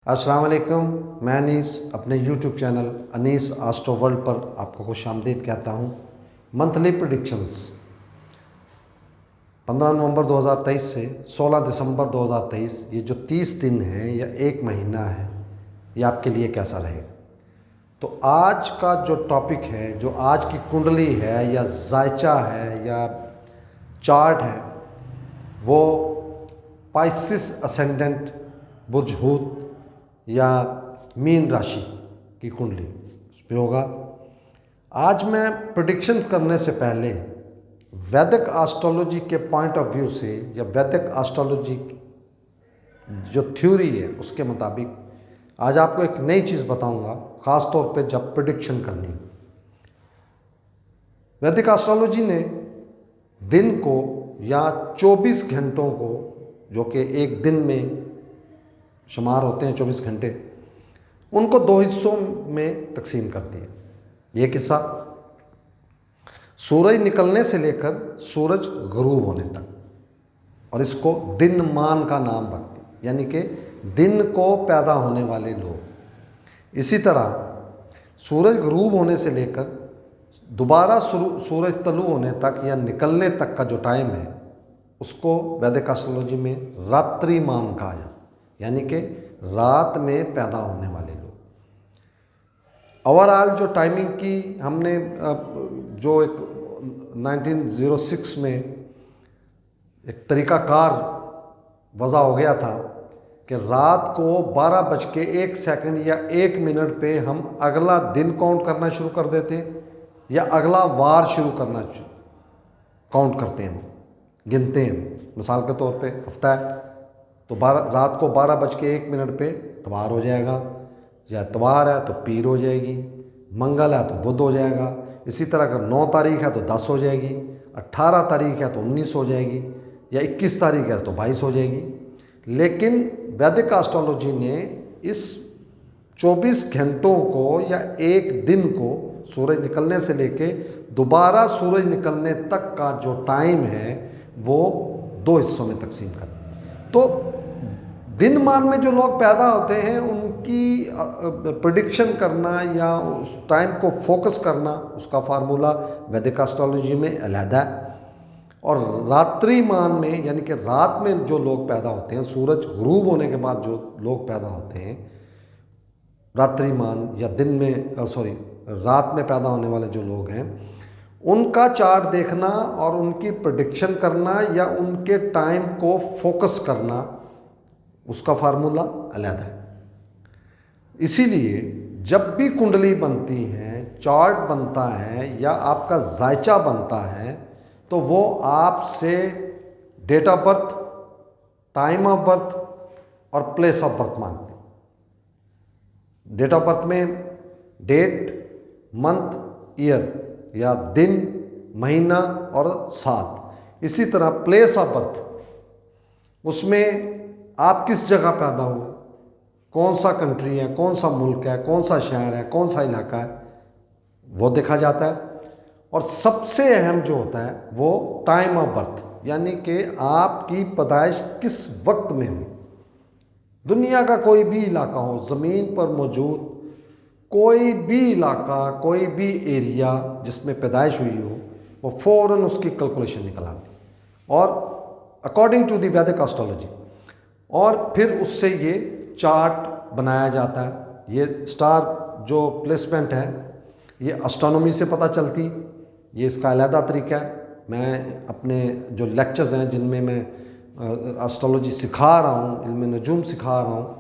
अस्सलाम वालेकुम। मैं अनीस अपने YouTube channel Anees Astro World पर आपको खुशामदीद कहता हूँ। मंथली प्रेडिक्शंस 15 नवंबर 2023 से 16 दिसंबर 2023, ये जो 30 दिन हैं या एक महीना है, ये आपके लिए कैसा रहेगा। तो आज का जो टॉपिक है, जो आज की कुंडली है या जायचा है या चार्ट है, वो पाइसिस असेंडेंट बुर्ज हूत या मीन राशि की कुंडली उस पर होगा। आज मैं प्रेडिक्शन करने से पहले वैदिक एस्ट्रोलॉजी के पॉइंट ऑफ व्यू से या वैदिक एस्ट्रोलॉजी जो थ्योरी है उसके मुताबिक आज आपको एक नई चीज़ बताऊंगा, ख़ास तौर पे जब प्रेडिक्शन करनी हो। वैदिक एस्ट्रोलॉजी ने दिन को या 24 घंटों को, जो कि एक दिन में शुमार होते हैं 24 घंटे, उनको दो हिस्सों में तकसीम कर दिया। ये किस्सा सूरज निकलने से लेकर सूरज गुरूब होने तक, और इसको दिन मान का नाम रख दिया, यानी कि दिन को पैदा होने वाले लोग। इसी तरह सूरज गुरूब होने से लेकर दोबारा सूरज तलु होने तक या निकलने तक का जो टाइम है, उसको वैदिक एस्ट्रोलॉजी में रात्रिमान कहा जाता है, यानी कि रात में पैदा होने वाले लोग। ओवरऑल जो टाइमिंग की हमने जो एक 1906 में एक तरीक़ाकार वज़ा हो गया था कि रात को 12:01 या 1 मिनट पे हम अगला दिन काउंट करना शुरू कर देते हैं या अगला वार शुरू करना काउंट करते हैं, गिनते हैं। मिसाल के तौर पे हफ्ता है तो रात को 12:01 पे इतवार हो जाएगा, या इतवार है तो पीर हो जाएगी, मंगल है तो बुध हो जाएगा। इसी तरह अगर 9 तारीख है तो 10 हो जाएगी, 18 तारीख है तो 19 हो जाएगी, या 21 तारीख है तो 22 हो जाएगी। लेकिन वैदिक एस्ट्रोलॉजी ने इस 24 घंटों को या एक दिन को सूरज निकलने से लेके दोबारा सूरज निकलने तक का जो टाइम है वो दो हिस्सों में तकसीम कर। तो दिन मान में जो लोग पैदा होते हैं उनकी प्रेडिक्शन करना या उस टाइम को फोकस करना, उसका फार्मूला वैदिक एस्ट्रोलॉजी में अलहदा है। और रात्रि मान में, यानी कि रात में जो लोग पैदा होते हैं, सूरज गुरूब होने के बाद जो लोग पैदा होते हैं, रात्रि मान या दिन में रात में पैदा होने वाले जो लोग हैं, उनका चार्ट देखना और उनकी प्रेडिक्शन करना या उनके टाइम को फोकस करना, उसका फार्मूला अलग है। इसीलिए जब भी कुंडली बनती है, चार्ट बनता है या आपका जायचा बनता है, तो वो आपसे date of birth, time of birth और प्लेस ऑफ बर्थ मांगते हैं। डेट ऑफ बर्थ में डेट, मंथ, ईयर या दिन, महीना और साल। इसी तरह प्लेस ऑफ बर्थ, उसमें आप किस जगह पैदा हुए, कौन सा कंट्री है, कौन सा मुल्क है, कौन सा शहर है, कौन सा इलाका है, वो देखा जाता है। और सबसे अहम जो होता है वो टाइम ऑफ बर्थ, यानी कि आपकी पैदाइश किस वक्त में हुई। दुनिया का कोई भी इलाका हो, ज़मीन पर मौजूद कोई भी इलाका, कोई भी एरिया जिसमें पैदाइश हुई हो, वो फ़ौरन उसकी कैलकुलेशन निकल आती और अकॉर्डिंग टू द वैदिक एस्ट्रोलॉजी, और फिर उससे ये चार्ट बनाया जाता है। ये स्टार जो प्लेसमेंट है ये एस्ट्रोनॉमी से पता चलती, ये इसका अलहदा तरीका है। मैं अपने जो लेक्चर्स हैं जिनमें मैं एस्ट्रोलॉजी सिखा रहा हूँ, इल्म नजूम सिखा रहा हूँ,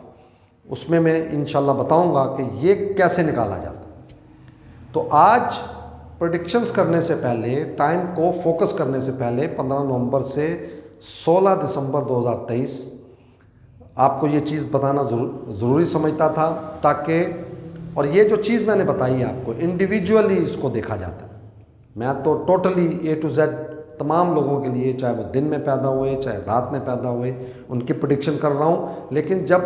उसमें मैं इंशाल्लाह बताऊंगा कि ये कैसे निकाला जाता है। तो आज प्रेडिक्शंस करने से पहले, टाइम को फोकस करने से पहले 15 नवंबर से 16 दिसंबर 2023 आपको ये चीज़ बताना ज़रूरी समझता था, ताकि, और ये जो चीज़ मैंने बताई आपको, इंडिविजुअली इसको देखा जाता है। मैं तो टोटली A to Z तमाम लोगों के लिए, चाहे वो दिन में पैदा हुए चाहे रात में पैदा हुए, उनकी प्रेडिक्शन कर रहा हूँ। लेकिन जब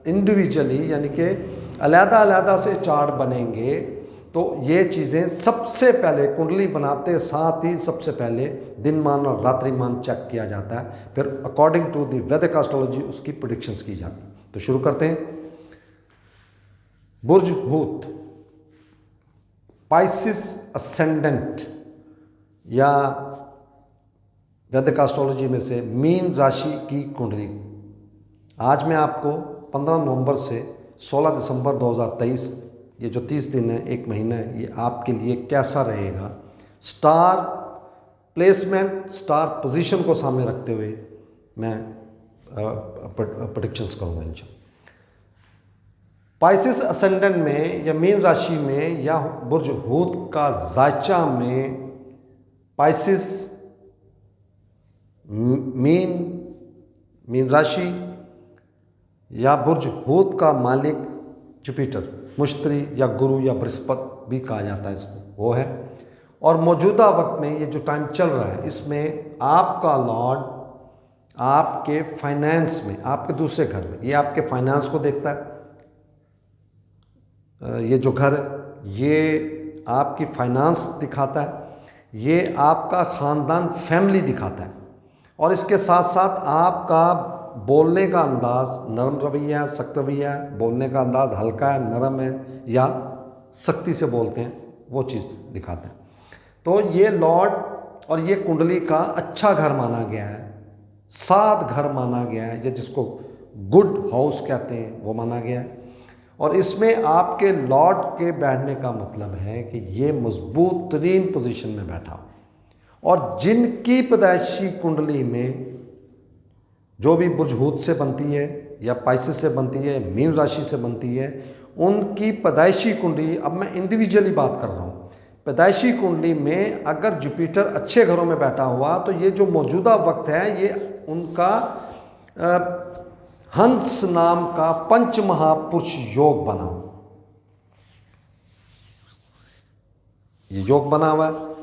इंडिविजुअली, यानी कि अलहदा से चार्ट बनेंगे, तो ये चीज़ें सबसे पहले कुंडली बनाते साथ ही सबसे पहले दिन मान और रात्रि मान चेक किया जाता है, फिर अकॉर्डिंग टू द वैदिक एस्ट्रोलॉजी उसकी प्रेडिक्शंस की जाती है। तो शुरू करते हैं। बुर्ज हूत, पाइसिस असेंडेंट या वैदिक एस्ट्रोलॉजी में से मीन राशि की कुंडली। आज मैं आपको 15 नवंबर से 16 दिसंबर 2023, ये जो 30 दिन है, एक महीना है, ये आपके लिए कैसा रहेगा, स्टार प्लेसमेंट, स्टार पोजीशन को सामने रखते हुए मैं प्रेडिक्शंस करूँगा इंशाल्लाह। पाइसिस असेंडेंट में या मीन राशि में या बुर्ज हूत का जायचा में पाइसिस मीन राशि या बुर्ज हूत का मालिक जुपिटर, मुश्तरी या गुरु या बृहस्पति भी कहा जाता है इसको, वो है। और मौजूदा वक्त में ये जो टाइम चल रहा है, इसमें आपका लॉर्ड आपके फाइनेंस में, आपके दूसरे घर में, ये आपके फाइनेंस को देखता है। ये जो घर है ये आपकी फाइनेंस दिखाता है, ये आपका ख़ानदान फैमिली दिखाता है। और इसके साथ साथ आपका बोलने का अंदाज़, नरम रवैया है, सख्त रवैया है, बोलने का अंदाज़ हल्का है, नरम है या सख्ती से बोलते हैं, वो चीज़ दिखाते हैं। तो ये लॉर्ड और ये कुंडली का अच्छा घर माना गया है, सात घर माना गया है, या जिसको गुड हाउस कहते हैं वो माना गया है। और इसमें आपके लॉर्ड के बैठने का मतलब है कि ये मजबूत तरीन पोजीशन में बैठा हो। और जिनकी पैदाइशी कुंडली में जो भी बुर्ज हूत से बनती है या पाइसिस से बनती है, मीन राशि से बनती है, उनकी पैदाइशी कुंडली, अब मैं इंडिविजुअली बात कर रहा हूँ, पैदाइशी कुंडली में अगर जुपिटर अच्छे घरों में बैठा हुआ तो ये जो मौजूदा वक्त है ये उनका हंस नाम का पंच महापुरुष योग बना, ये योग बना हुआ है।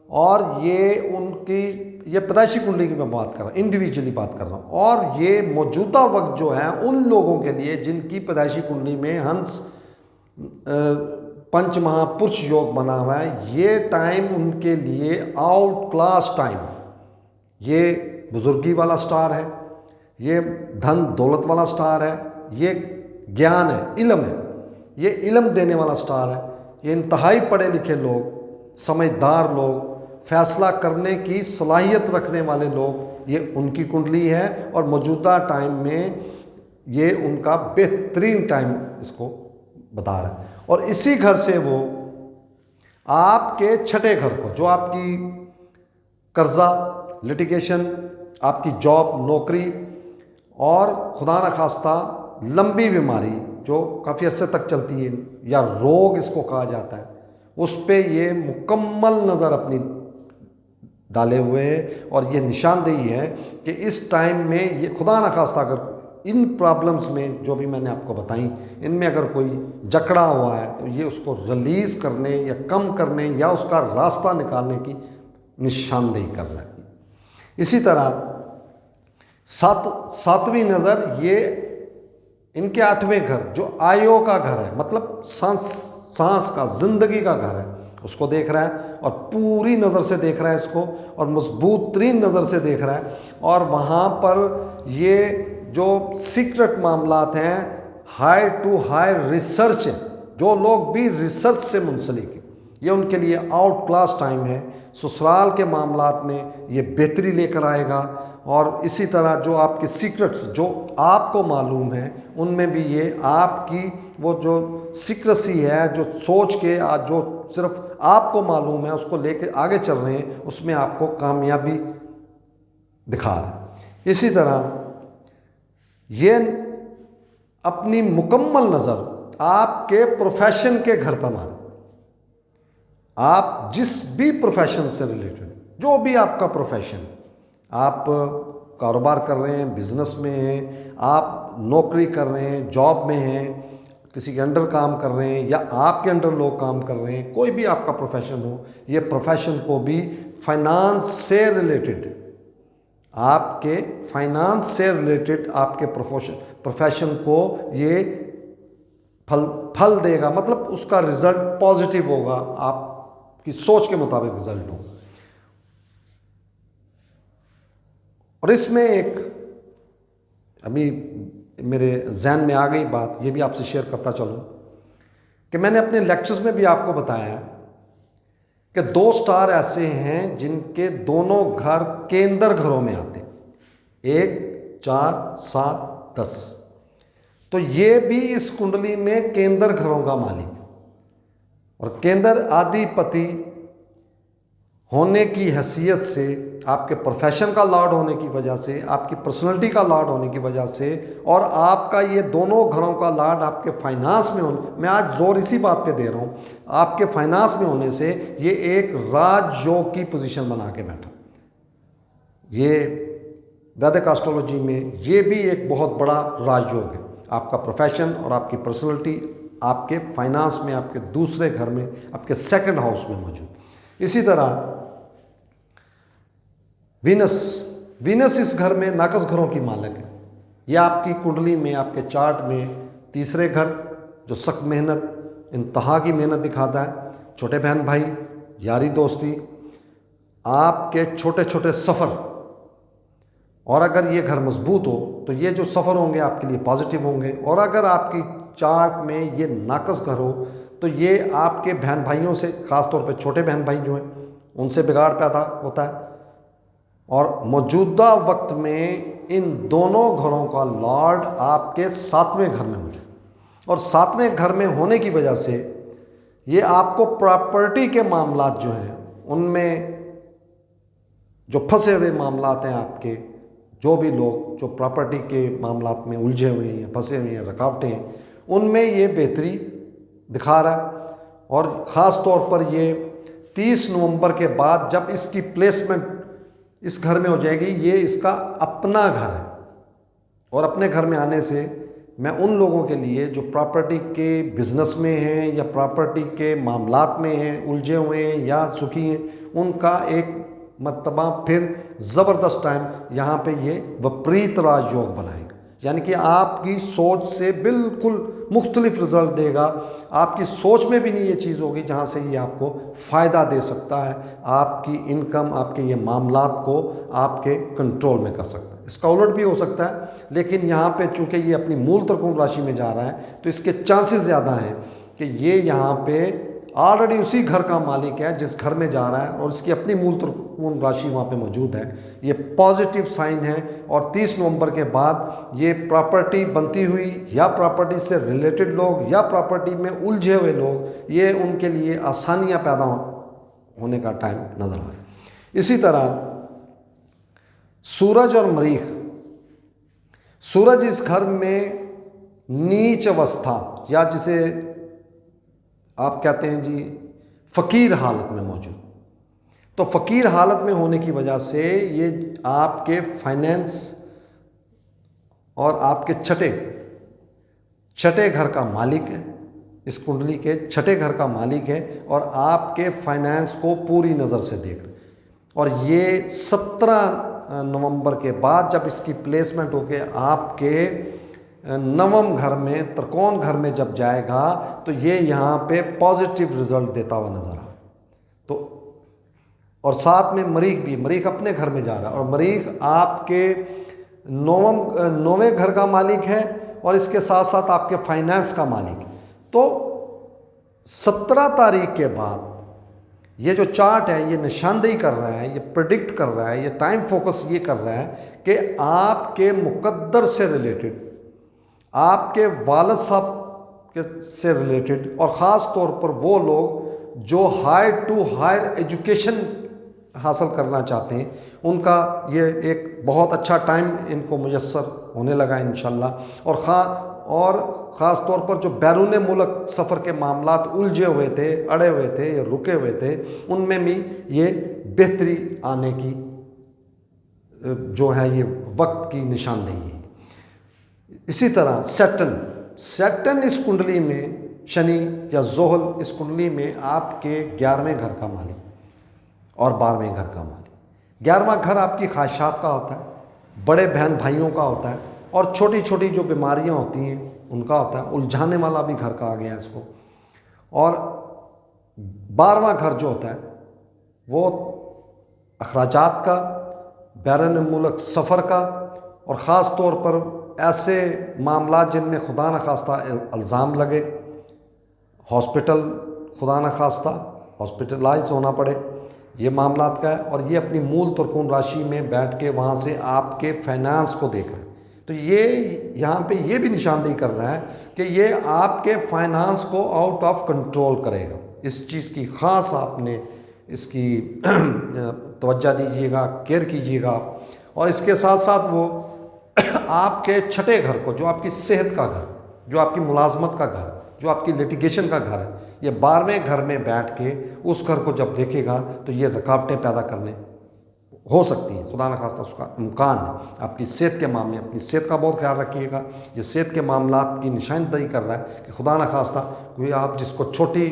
और ये उनकी, ये पैदाइशी कुंडली की मैं बात कर रहा हूँ, इंडिविजुअली बात कर रहा हूँ। और ये मौजूदा वक्त जो है उन लोगों के लिए जिनकी पैदाइशी कुंडली में हंस पंच महापुरुष योग बना हुआ है, ये टाइम उनके लिए आउट क्लास टाइम, ये बुजुर्गी वाला स्टार है, ये धन दौलत वाला स्टार है, ये ज्ञान है, इल्म है, ये इल्म देने वाला स्टार है। ये इंतहाई पढ़े लिखे लोग, समझदार लोग, फैसला करने की सलाहियत रखने वाले लोग, ये उनकी कुंडली है। और मौजूदा टाइम में ये उनका बेहतरीन टाइम इसको बता रहा है। और इसी घर से वो आपके छठे घर को, जो आपकी कर्जा, लिटिगेशन, आपकी जॉब, नौकरी और खुदा न खास्ता लंबी बीमारी जो काफ़ी अर्से तक चलती है या रोग इसको कहा जाता है, उस पे ये मुकम्मल नज़र अपनी डाले हुए है। और ये निशानदेही है कि इस टाइम में ये खुदा न खास्ता अगर इन प्रॉब्लम्स में जो भी मैंने आपको बताई, इनमें अगर कोई जकड़ा हुआ है तो ये उसको रिलीज़ करने या कम करने या उसका रास्ता निकालने की निशानदेही कर रहा है। इसी तरह सातवीं नज़र ये इनके आठवें घर जो आयो का घर है, मतलब सांस का, जिंदगी का घर है, उसको देख रहा है। और पूरी नज़र से देख रहा है इसको, और मजबूत तरीन नज़र से देख रहा है। और वहाँ पर ये जो सीक्रेट मामलात हैं, हाई टू हाई रिसर्च है, जो लोग भी रिसर्च से मुंसलिक हैं, ये उनके लिए आउट क्लास टाइम है। ससुराल के मामलात में ये बेहतरी लेकर आएगा। और इसी तरह जो आपके सीक्रेट्स जो आपको मालूम है, उनमें भी ये आपकी वो जो सीक्रेसी है, जो सोच के जो सिर्फ आपको मालूम है उसको लेके आगे चल रहे हैं, उसमें आपको कामयाबी दिखा रहा है। इसी तरह ये अपनी मुकम्मल नज़र आपके प्रोफेशन के घर पर मारे। आप जिस भी प्रोफेशन से रिलेटेड, जो भी आपका प्रोफेशन, आप कारोबार कर रहे हैं, बिजनेस में हैं, आप नौकरी कर रहे हैं, जॉब में हैं, किसी के अंडर काम कर रहे हैं या आपके अंडर लोग काम कर रहे हैं, कोई भी आपका प्रोफेशन हो, ये प्रोफेशन को भी फाइनेंस से रिलेटेड, आपके फाइनेंस से रिलेटेड आपके प्रोफेशन को ये फल देगा। मतलब उसका रिजल्ट पॉजिटिव होगा, आपकी सोच के मुताबिक रिजल्ट होगा। और इसमें एक अभी मेरे जहन में आ गई बात, ये भी आपसे शेयर करता चलूँ कि मैंने अपने लेक्चर्स में भी आपको बताया कि 2 स्टार ऐसे हैं जिनके दोनों घर केंद्र घरों में आते हैं, 1, 4, 7, 10। तो ये भी इस कुंडली में केंद्र घरों का मालिक है, और केंद्र आधिपति होने की हैसियत से, आपके प्रोफेशन का लॉर्ड होने की वजह से, आपकी पर्सनैलिटी का लॉर्ड होने की वजह से, और आपका ये दोनों घरों का लॉर्ड आपके फाइनेंस में होने, मैं आज जोर इसी बात पे दे रहा हूँ, आपके फाइनेंस में होने से ये एक राजयोग की पोजीशन बना के बैठा। ये वैदिक एस्ट्रोलॉजी में ये भी एक बहुत बड़ा राजयोग है। आपका प्रोफेशन और आपकी पर्सनैलिटी आपके फाइनेंस में, आपके दूसरे घर में, आपके सेकंड हाउस में मौजूद। इसी तरह वीनस इस घर में नाकस घरों की मालिक है। यह आपकी कुंडली में, आपके चार्ट में तीसरे घर, जो सख्त मेहनत, इंतहा की मेहनत दिखाता है, छोटे बहन भाई, यारी दोस्ती, आपके छोटे छोटे सफ़र, और अगर ये घर मजबूत हो तो ये जो सफ़र होंगे आपके लिए पॉजिटिव होंगे। और अगर आपकी चार्ट में ये नाकस घर हो तो ये आपके बहन भाइयों से, ख़ास तौर पे छोटे बहन भाई जो हैं, उनसे बिगाड़ पैदा होता है। और मौजूदा वक्त में इन दोनों घरों का लॉर्ड आपके 7वें घर में मौजूद, और 7वें घर में होने की वजह से ये आपको प्रॉपर्टी के मामलात जो हैं उनमें जो फंसे हुए मामलात हैं, आपके जो भी लोग जो प्रॉपर्टी के मामलात में उलझे हुए हैं, फंसे हुए हैं, रुकावटें हैं, उनमें ये बेहतरी दिखा रहा है। और ख़ास तौर पर ये 30 नवंबर के बाद जब इसकी प्लेसमेंट इस घर में हो जाएगी, ये इसका अपना घर है, और अपने घर में आने से मैं उन लोगों के लिए जो प्रॉपर्टी के बिज़नेस में हैं या प्रॉपर्टी के मामलात में हैं, उलझे हुए हैं या सुखी हैं, उनका एक मर्तबा फिर ज़बरदस्त टाइम यहाँ पे ये विपरीत राजयोग बनाएगा। यानी कि आपकी सोच से बिल्कुल मुख्तलिफ रिज़ल्ट देगा। आपकी सोच में भी नहीं ये चीज़ होगी जहाँ से ये आपको फ़ायदा दे सकता है, आपकी इनकम, आपके ये मामलात को आपके कंट्रोल में कर सकता है। इसका उलट भी हो सकता है, लेकिन यहाँ पे चूँकि ये अपनी मूल त्रिकोण राशि में जा रहा है तो इसके चांसेस ज़्यादा हैं कि ये यहाँ पे ऑलरेडी उसी घर का मालिक है जिस घर में जा रहा है, और इसकी अपनी मूल त्रिकोण राशि वहाँ पे मौजूद है। ये पॉजिटिव साइन है। और 30 नवंबर के बाद ये प्रॉपर्टी बनती हुई, या प्रॉपर्टी से रिलेटेड लोग, या प्रॉपर्टी में उलझे हुए लोग, ये उनके लिए आसानियाँ पैदा होने का टाइम नज़र आ रहा है। इसी तरह सूरज और मरीख, सूरज इस घर में नीच अवस्था, या जिसे आप कहते हैं जी फ़कीर हालत में मौजूद। तो फ़कीर हालत में होने की वजह से ये आपके फाइनेंस और आपके छठे घर का मालिक है, इस कुंडली के छठे घर का मालिक है, और आपके फाइनेंस को पूरी नज़र से देख रहे। और ये 17 नवंबर के बाद जब इसकी प्लेसमेंट होके आपके 9वें घर में, त्रिकोण घर में जब जाएगा, तो ये यहाँ पे पॉजिटिव रिजल्ट देता हुआ नज़र आ। तो और साथ में मरीख भी, मरीख अपने घर में जा रहा है, और मरीख आपके 9वें घर का मालिक है, और इसके साथ साथ आपके फाइनेंस का मालिक है। तो 17 तारीख के बाद ये जो चार्ट है ये निशानदेही कर रहा है, ये प्रिडिक्ट कर रहा है, ये टाइम फोकस ये कर रहा है कि आपके मुकद्दर से रिलेटेड, आपके वालिद साहब के से रिलेटेड, और ख़ास तौर पर वो लोग जो हायर टू हायर एजुकेशन हासिल करना चाहते हैं, उनका ये एक बहुत अच्छा टाइम इनको मुयस्सर होने लगा इंशाल्लाह। और ख़ास तौर पर जो बैरून मुल्क सफ़र के मामलात उलझे हुए थे, अड़े हुए थे या रुके हुए थे, उनमें भी ये बेहतरी आने की जो है ये वक्त की निशानदेही है। इसी तरह सैटर्न इस कुंडली में, शनि या जोहल इस कुंडली में आपके 11वें घर का मालिक और 12वें घर का मालिक। 11वां घर आपकी ख्वाहिशात का होता है, बड़े बहन भाइयों का होता है, और छोटी छोटी जो बीमारियां होती हैं उनका होता है। उलझाने वाला भी घर का आ गया इसको। और 12वां घर जो होता है वो अखराजात का, बैरून मुल्क सफ़र का, और ख़ास तौर पर ऐसे मामला जिनमें खुदा न खास्ता इल्ज़ाम लगे, हॉस्पिटल खुदा न खास्ता हॉस्पिटलाइज होना पड़े, ये मामलात का है। और ये अपनी मूल तरकुन राशि में बैठ के वहाँ से आपके फाइनेंस को देख रहे हैं। तो ये यहाँ पे ये भी निशानदेही कर रहा है कि ये आपके फाइनेंस को आउट ऑफ कंट्रोल करेगा। इस चीज़ की ख़ास आपने इसकी तवज्जो दीजिएगा, केयर कीजिएगा। और इसके साथ साथ वो आपके छठे घर को, जो आपकी सेहत का घर, जो आपकी मुलाजमत का घर, जो आपकी लिटिगेशन का घर है, ये 12वें घर में बैठ के उस घर को जब देखेगा तो ये रुकावटें पैदा करने हो सकती हैं, खुदा न खास्ता उसका इम्कान है। आपकी सेहत के मामले, अपनी सेहत का बहुत ख्याल रखिएगा। ये सेहत के मामलात की निशानदेही कर रहा है कि खुदा न खास्ता कोई आप जिसको छोटी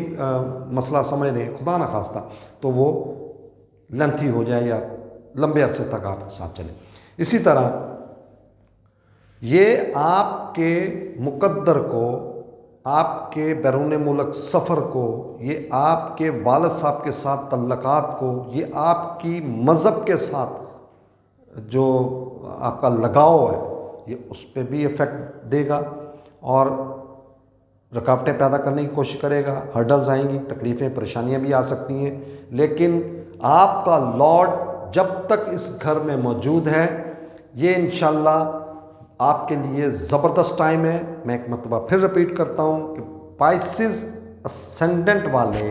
मसला समझ रहे हैं, खुदा न खास्ता तो वो लेंथी हो जाए या लंबे अरसे तक आपके साथ चले। इसी तरह ये आपके मुकद्दर को, आपके बैरून मुल्क सफ़र को, ये आपके वालिद साहब के साथ तल्लकात को, ये आपकी मज़हब के साथ जो आपका लगाव है, ये उस पर भी इफ़ेक्ट देगा और रुकावटें पैदा करने की कोशिश करेगा। हर्डल्स आएंगी, तकलीफ़ें, परेशानियां भी आ सकती हैं। लेकिन आपका लॉर्ड जब तक इस घर में मौजूद है, ये इंशाल्लाह आपके लिए ज़बरदस्त टाइम है। मैं एक मरतबा फिर रिपीट करता हूँ कि पाइसिस असेंडेंट वाले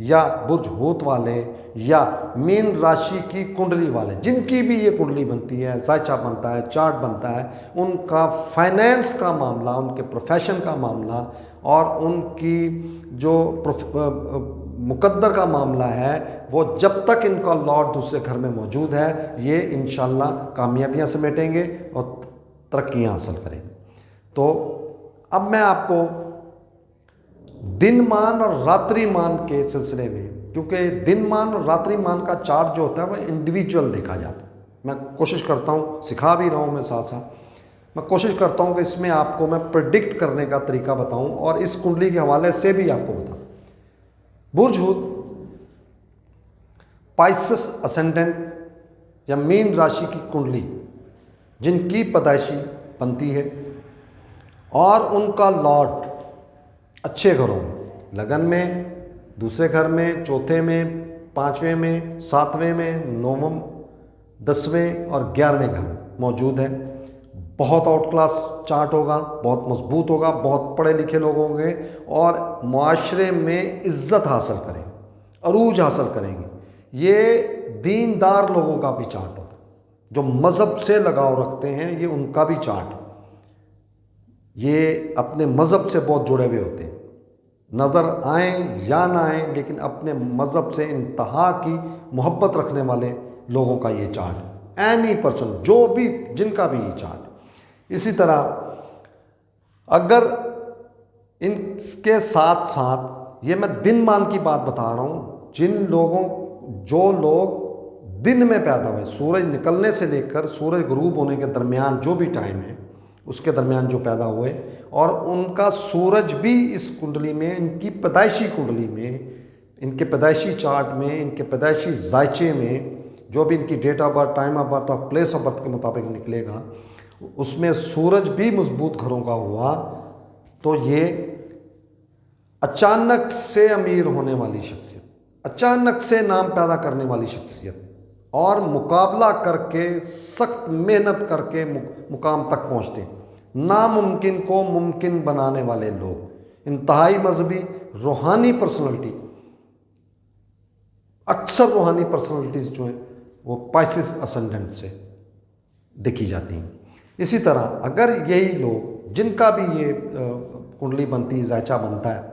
या बुर्ज हूत वाले या मीन राशि की कुंडली वाले, जिनकी भी ये कुंडली बनती है, जायचा बनता है, चार्ट बनता है, उनका फाइनेंस का मामला, उनके प्रोफेशन का मामला और उनकी जो मुकद्दर का मामला है, वो जब तक इनका लॉर्ड दूसरे घर में मौजूद है, ये इंशाल्लाह कामयाबियाँ समेटेंगे और तरक्कियाँ हासिल करेंगे। तो अब मैं आपको दिनमान और रात्रिमान के सिलसिले में, क्योंकि दिनमान और रात्रिमान का चार्ट जो होता है वह इंडिविजुअल देखा जाता है। मैं कोशिश करता हूँ, सिखा भी रहा हूँ मैं साथ साथ, मैं कोशिश करता हूँ कि इसमें आपको मैं प्रेडिक्ट करने का तरीका बताऊँ और इस कुंडली के हवाले से भी आपको बताऊँ। बुर्ज हूत पाइसिस असेंडेंट या मीन राशि की कुंडली जिनकी पैदाइशी बनती है और उनका लॉर्ड अच्छे घरों में, लगन में, दूसरे घर में, चौथे में, 5वें में, 7वें में, 9वें, 10वें और 11वें घर में मौजूद है, बहुत आउट क्लास चार्ट होगा, बहुत मजबूत होगा, बहुत पढ़े लिखे लोग होंगे और मुआशरे में इज्जत हासिल करेंगे, अरूज हासिल करेंगे। ये दीनदार लोगों का भी चार्ट होता है, जो मज़हब से लगाव रखते हैं, ये उनका भी चार्ट है। ये अपने मज़हब से बहुत जुड़े हुए होते हैं, नज़र आएँ या ना आएँ, लेकिन अपने मज़हब से इंतहा की मोहब्बत रखने वाले लोगों का ये चार्ट है। एनी पर्सन, जो भी, जिनका भी ये चार्ट है। इसी तरह अगर इनके साथ साथ ये मैं दिनमान की बात बता रहा हूँ, जो लोग दिन में पैदा हुए, सूरज निकलने से लेकर सूरज गुरूब होने के दरमियान जो भी टाइम है, उसके दरमियान जो पैदा हुए और उनका सूरज भी इस कुंडली में, इनकी पैदाइशी कुंडली में, इनके पैदाइशी चार्ट में, इनके पैदाइशी जायचे में, जो भी इनकी date of birth, time of birth और प्लेस ऑफ बर्थ के मुताबिक निकलेगा, उसमें सूरज भी मजबूत घरों का हुआ तो ये अचानक से अमीर होने वाली शख्सियत, अचानक से नाम पैदा करने वाली शख्सियत और मुकाबला करके, सख्त मेहनत करके मुकाम तक पहुँचते हैं। नामुमकिन को मुमकिन बनाने वाले लोग, इंतहाई मजहबी रूहानी पर्सनैलिटी, अक्सर रूहानी पर्सनैलिटीज़ जो हैं वो पाइसिस असेंडेंट से देखी जाती हैं। इसी तरह अगर यही लोग, जिनका भी ये कुंडली बनती है, जायचा बनता है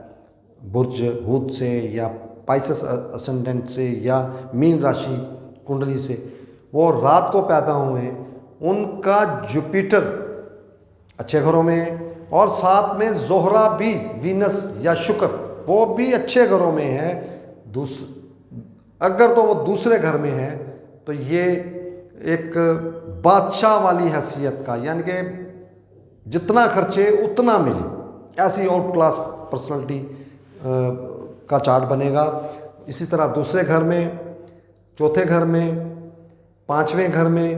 बुर्ज हूत से या पाइसिस असेंडेंट से या मीन राशि कुंडली से, वो रात को पैदा हुए, उनका जुपिटर अच्छे घरों में और साथ में जोहरा भी, वीनस या शुक्र, वो भी अच्छे घरों में है। अगर तो वो दूसरे घर में है तो ये एक बादशाह वाली हैसियत का, यानी कि जितना खर्चे उतना मिले, ऐसी आउट क्लास पर्सनालिटी का चार्ट बनेगा। इसी तरह दूसरे घर में, चौथे घर में, 5वें घर में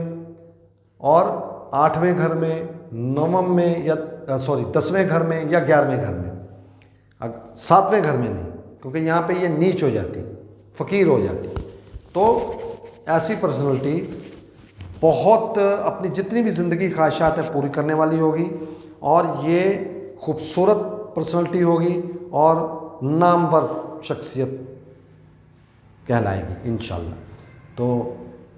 और 8वें घर में, 9वें में या 10वें घर में या 11वें घर में, 7वें घर में नहीं, क्योंकि यहाँ पे ये नीच हो जाती, फ़कीर हो जाती। तो ऐसी पर्सनैलिटी बहुत अपनी जितनी भी ज़िंदगी ख्वाहिशात है पूरी करने वाली होगी, और ये खूबसूरत पर्सनैलिटी होगी और नामवर शख्सियत कहलाएगी इंशाल्लाह। तो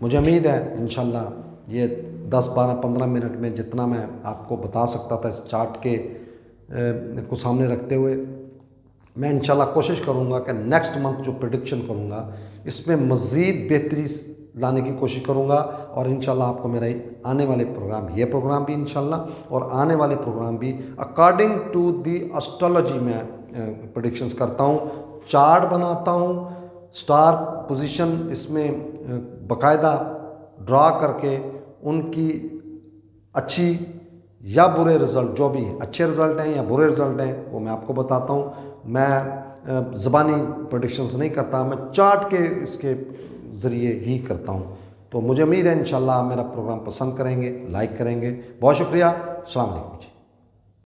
मुझे उम्मीद है इंशाल्लाह ये 10, 12, 15 मिनट में जितना मैं आपको बता सकता था इस चार्ट के को सामने रखते हुए, मैं इंशाल्लाह कोशिश करूँगा कि नेक्स्ट मंथ जो प्रेडिक्शन करूँगा इसमें मज़ीद बेहतरी लाने की कोशिश करूँगा। और इंशाल्लाह आपको मेरा आने वाले प्रोग्राम, ये प्रोग्राम भी इंशाल्लाह और आने वाले प्रोग्राम भी अकॉर्डिंग टू दी एस्ट्रोलॉजी में प्रेडिक्शंस करता हूँ, चार्ट बनाता हूँ, स्टार पोजीशन इसमें बाकायदा ड्रा करके उनकी अच्छी या बुरे रिज़ल्ट, जो भी अच्छे रिज़ल्ट हैं या बुरे रिज़ल्ट हैं, वो मैं आपको बताता हूँ। मैं ज़बानी प्रेडिक्शंस नहीं करता, मैं चार्ट के इसके ज़रिए ही करता हूँ। तो मुझे उम्मीद है इंशाल्लाह मेरा प्रोग्राम पसंद करेंगे, लाइक करेंगे। बहुत शुक्रिया। अस्सलाम वालेकुम जी।